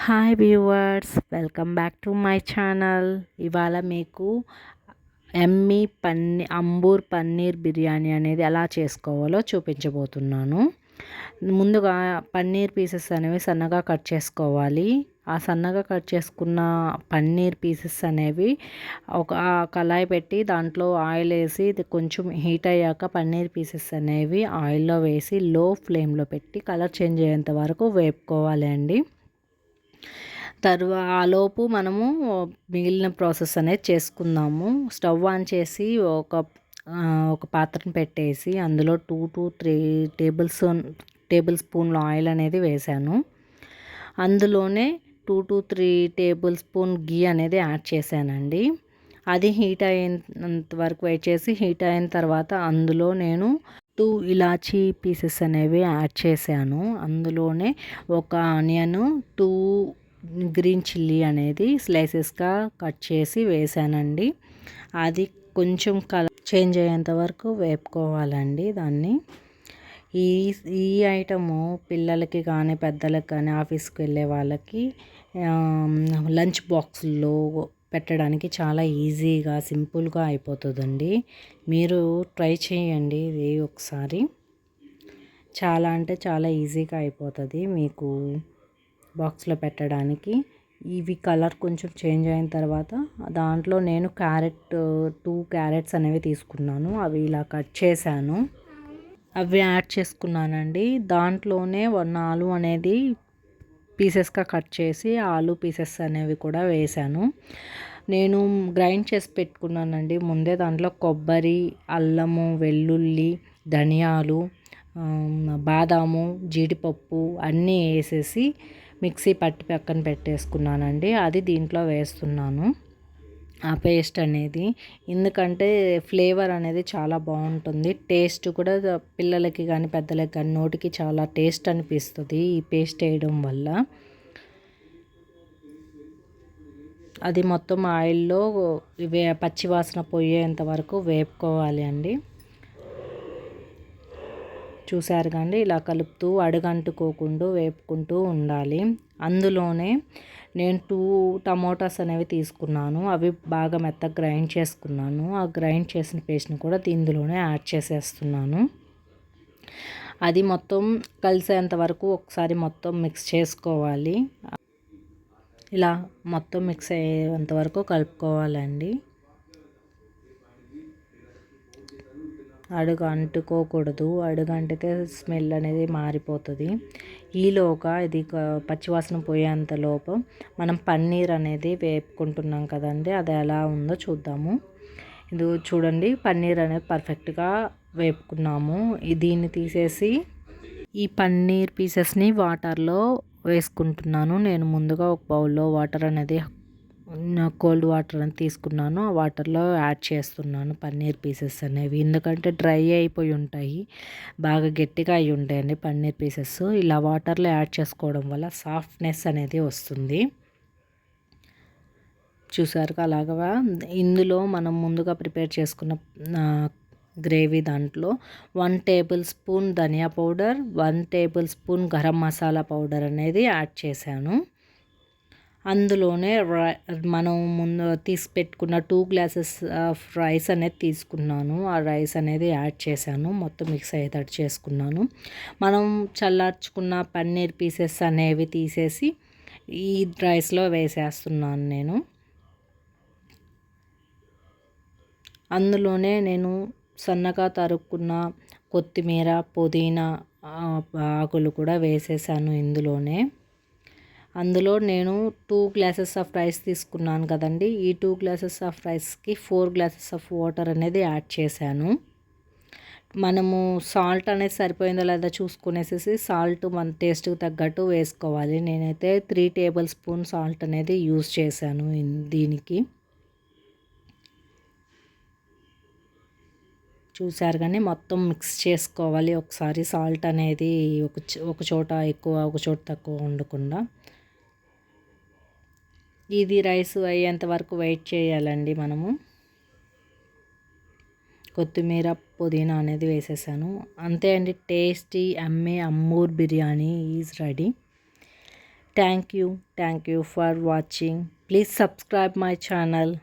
Hi viewers, welcome back to my channel. ఇవాళ మీకు అంబూర్ పన్నీర్ బిర్యానీ అనేది ఎలా చేసుకోవాలో చూపించబోతున్నాను. ముందుగా పన్నీర్ పీసెస్ అనేవి సన్నగా కట్ చేసుకోవాలి. ఆ సన్నగా కట్ చేసుకున్న పన్నీర్ పీసెస్ అనేవి ఒక కళాయి పెట్టి దాంట్లో ఆయిల్ వేసి ఇది కొంచెం హీట్ అయ్యాక పన్నీర్ పీసెస్ అనేవి ఆయిల్లో వేసి లో ఫ్లేమ్లో పెట్టి కలర్ చేంజ్ అయ్యేంత వరకు వేపుకోవాలి అండి. ఆలోపు మనము మిగిలిన ప్రాసెస్ అనేది చేసుకుందాము. స్టవ్ ఆన్ చేసి ఒక పాత్రను పెట్టేసి అందులో 2 to 3 టేబుల్ స్పూన్ల ఆయిల్ అనేది వేసాను. అందులోనే 2 to 3 టేబుల్ స్పూన్ గీ అనేది యాడ్ చేశానండి. అది హీట్ అయినంత వరకు వెయిట్ చేసి హీట్ అయిన తర్వాత అందులో నేను 2 ఇలాచీ పీసెస్ అనేవి యాడ్ చేశాను. అందులోనే ఒక ఆనియన్, 2 గ్రీన్ చిల్లీ అనేది స్లైసెస్గా కట్ చేసి వేసానండి. అది కొంచెం కలర్ చేంజ్ అయ్యేంత వరకు వేపుకోవాలండి దాన్ని. ఈ ఈ ఐటము పిల్లలకి కానీ పెద్దలకి కానీ ఆఫీస్కి వెళ్ళే వాళ్ళకి లంచ్ బాక్సుల్లో పెట్టడానికి చాలా ఈజీగా సింపుల్గా అయిపోతుందండి. మీరు ట్రై చేయండి ఇది ఒకసారి. చాలా అంటే చాలా ఈజీగా అయిపోతుంది మీకు బాక్స్లో పెట్టడానికి. ఇవి కలర్ కొంచెం చేంజ్ అయిన తర్వాత దాంట్లో నేను 2 క్యారెట్స్ అనేవి తీసుకున్నాను. అవి ఇలా కట్ చేశాను. అవి యాడ్ చేసుకున్నానండి. దాంట్లోనే 1 ఆలు అనేది పీసెస్గా కట్ చేసి ఆలు పీసెస్ అనేవి కూడా వేశాను. నేను గ్రైండ్ చేసి పెట్టుకున్నానండి ముందే. దాంట్లో కొబ్బరి, అల్లము, వెల్లుల్లి, ధనియాలు, బాదాము, జీడిపప్పు అన్నీ వేసేసి మిక్సీ పట్టి పక్కన పెట్టేసుకున్నానండి. అది దీంట్లో వేస్తున్నాను ఆ పేస్ట్ అనేది. ఎందుకంటే ఫ్లేవర్ అనేది చాలా బాగుంటుంది. టేస్ట్ కూడా పిల్లలకి కానీ పెద్దలకి కానీ నోటికి చాలా టేస్ట్ అనిపిస్తుంది ఈ పేస్ట్ వేయడం వల్ల. అది మొత్తం ఆయిల్లో పచ్చివాసన పోయేంత వరకు వేపుకోవాలి అండి. చూసారు కండి, ఇలా కలుపుతూ అడుగంటుకోకుండా వేపుకుంటూ ఉండాలి. అందులోనే నేను 2 టమోటాస్ అనేవి తీసుకున్నాను. అవి బాగా మెత్తగా గ్రైండ్ చేసుకున్నాను. ఆ గ్రైండ్ చేసిన పేస్ట్ని కూడా ఇందులోనే యాడ్ చేసేస్తున్నాను. అది మొత్తం కలిసేంత వరకు ఒకసారి మొత్తం మిక్స్ చేసుకోవాలి. ఇలా మొత్తం మిక్స్ అయ్యేంత వరకు కలుపుకోవాలండి. అడుగు అంటుకోకూడదు. అడుగు అంటితే స్మెల్ అనేది మారిపోతుంది. ఈలోగా ఇది పచ్చివాసన పోయేంతలోపు మనం పన్నీర్ అనేది వేపుకుంటున్నాం కదండి, అది ఎలా ఉందో చూద్దాము. ఇది చూడండి, పన్నీర్ అనేది పర్ఫెక్ట్గా వేపుకున్నాము. దీన్ని తీసేసి ఈ పన్నీర్ పీసెస్ని వాటర్లో వేసుకుంటున్నాను. నేను ముందుగా ఒక బౌల్లో వాటర్ అనేది కోల్డ్ వాటర్ అని తీసుకున్నాను. ఆ వాటర్లో యాడ్ చేస్తున్నాను పన్నీర్ పీసెస్ అనేవి. ఎందుకంటే డ్రై అయిపోయి ఉంటాయి, బాగా గట్టిగా అయి ఉంటాయండి పన్నీర్ పీసెస్. ఇలా వాటర్లో యాడ్ చేసుకోవడం వల్ల సాఫ్ట్నెస్ అనేది వస్తుంది. చూసారు అలాగా. ఇందులో మనం ముందుగా ప్రిపేర్ చేసుకున్న గ్రేవీ దాంట్లో 1 టేబుల్ స్పూన్ ధనియా powder, 1 tablespoon garam masala powder అనేది యాడ్ చేశాను. అందులోనే మనం ముందు తీసి పెట్టుకున్న 2 గ్లాసెస్ ఆఫ్ రైస్ అనేది తీసుకున్నాను. ఆ రైస్ అనేది యాడ్ చేశాను. మొత్తం మిక్స్ అయ్యేటట్టు చేసుకున్నాను. మనం చల్లార్చుకున్న పన్నీర్ పీసెస్ అనేవి తీసేసి ఈ రైస్లో వేసేస్తున్నాను నేను. అందులోనే నేను సన్నగా తరుక్కున్న కొత్తిమీర, పుదీనా ఆకులు కూడా వేసేసాను ఇందులోనే. అందులో నేను 2 గ్లాసెస్ ఆఫ్ రైస్ తీసుకున్నాను కదండి. ఈ 2 గ్లాసెస్ ఆఫ్ రైస్కి 4 గ్లాసెస్ ఆఫ్ వాటర్ అనేది యాడ్ చేశాను. మనము సాల్ట్ అనేది సరిపోయిందో లేదా చూసుకునేసి సాల్ట్ మన టేస్ట్కి తగ్గట్టు వేసుకోవాలి. నేనైతే 3 టేబుల్ స్పూన్ సాల్ట్ అనేది యూజ్ చేశాను దీనికి. చూసారు కానీ మొత్తం మిక్స్ చేసుకోవాలి ఒకసారి. సాల్ట్ అనేది ఒక చోట ఎక్కువ ఒక చోట తక్కువ ఉండకుండా. ఇది రైస్ అయ్యేంత వరకు వెయిట్ చేయాలండి మనము. కొత్తిమీర, పుదీనా అనేది వేసేసాను. అంతే అండి, tasty Ambur biryani is ready. Thank you for watching. Please subscribe my channel.